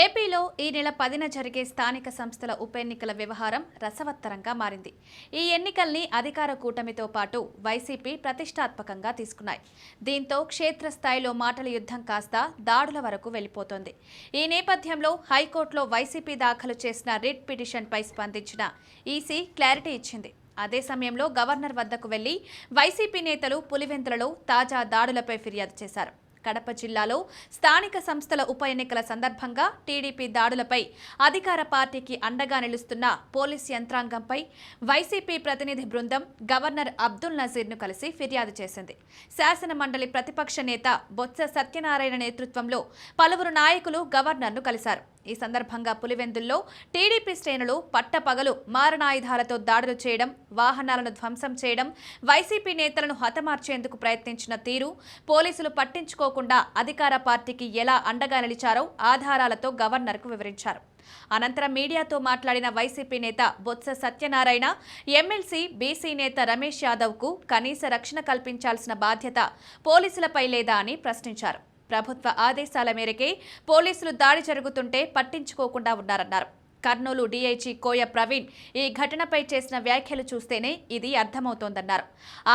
ఏపీలో ఈ నెల 10న జరిగే స్థానిక సంస్థల ఉప ఎన్నికల వ్యవహారం రసవత్తరంగా మారింది. ఈ ఎన్నికల్ని అధికార కూటమితో పాటు వైసీపీ ప్రతిష్టాత్మకంగా తీసుకున్నాయి. దీంతో క్షేత్రస్థాయిలో మాటల యుద్ధం కాస్త దాడుల వరకు వెళ్లిపోతోంది. ఈ నేపథ్యంలో హైకోర్టులో వైసీపీ దాఖలు చేసిన రిట్ పిటిషన్పై స్పందించిన ఈసీ క్లారిటీ ఇచ్చింది. అదే సమయంలో గవర్నర్ వద్దకు వెళ్లి వైసీపీ నేతలు పులివెందులలో తాజా దాడులపై ఫిర్యాదు చేశారు. కడప జిల్లాలో స్థానిక సంస్థల ఉప ఎన్నికల సందర్భంగా టీడీపీ దాడులపై అధికార పార్టీకి అండగా నిలుస్తున్న పోలీస్ యంత్రాంగంపై వైసీపీ ప్రతినిధి బృందం గవర్నర్ అబ్దుల్ నజీర్ను కలిసి ఫిర్యాదు చేసింది. శాసన మండలి ప్రతిపక్ష నేత బొత్స సత్యనారాయణ నేతృత్వంలో పలువురు నాయకులు గవర్నర్ను కలిశారు. ఈ సందర్భంగా పులివెందుల్లో టీడీపీ శ్రేణులు పట్టపగలు మారణాయుధాలతో దాడులు చేయడం, వాహనాలను ధ్వంసం చేయడం, వైసీపీ నేతలను హతమార్చేందుకు ప్రయత్నించిన తీరు, పోలీసులు పట్టించుకోకుండా అధికార పార్టీకి ఎలా అండగా నిలిచారో ఆధారాలతో గవర్నర్కు వివరించారు. అనంతరం మీడియాతో మాట్లాడిన వైసీపీ నేత బొత్స సత్యనారాయణ, ఎమ్మెల్సీ బీసీ నేత రమేష్ యాదవ్కు కనీస రక్షణ కల్పించాల్సిన బాధ్యత పోలీసులపై లేదా అని ప్రశ్నించారు. ప్రభుత్వ ఆదేశాల మేరకే పోలీసులు దాడి జరుగుతుంటే పట్టించుకోకుండా ఉన్నారన్నారు. కర్నూలు డీఐజీ కోయ ప్రవీణ్ ఈ ఘటనపై చేసిన వ్యాఖ్యలు చూస్తేనే ఇది అర్థమవుతోందన్నారు.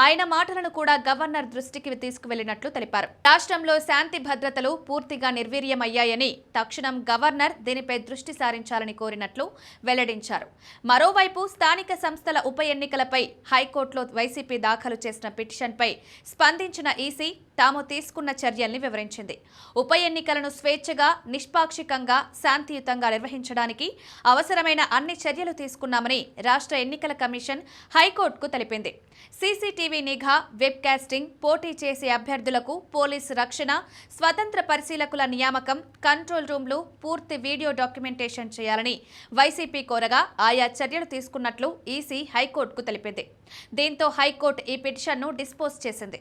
ఆయన మాటలను కూడా గవర్నర్ దృష్టికి తీసుకువెళ్లినట్లు తెలిపారు. రాష్ట్రంలో శాంతి భద్రతలు పూర్తిగా నిర్వీర్యమయ్యాయని, తక్షణం గవర్నర్ దీనిపై దృష్టి సారించాలని కోరినట్లు వెల్లడించారు. మరోవైపు స్థానిక సంస్థల ఉప ఎన్నికలపై హైకోర్టులో వైసీపీ దాఖలు చేసిన పిటిషన్పై స్పందించిన ఈసీ తాము తీసుకున్న చర్యల్ని వివరించింది. ఉప ఎన్నికలను స్వేచ్ఛగా, నిష్పాక్షికంగా, శాంతియుతంగా నిర్వహించడానికి అవసరమైన అన్ని చర్యలు తీసుకున్నామని రాష్ట్ర ఎన్నికల కమిషన్ హైకోర్టుకు తెలిపింది. సీసీటీవీ నిఘా, వెబ్ కాస్టింగ్, పోటీ చేసే అభ్యర్థులకు పోలీసు రక్షణ, స్వతంత్ర పరిశీలకుల నియామకం, కంట్రోల్ రూమ్లు, పూర్తి వీడియో డాక్యుమెంటేషన్ చేయాలని వైసీపీ కోరగా ఆయా చర్యలు తీసుకున్నట్లు ఈసీ హైకోర్టుకు తెలిపింది. దీంతో హైకోర్టు ఈ పిటిషన్ను డిస్పోజ్ చేసింది.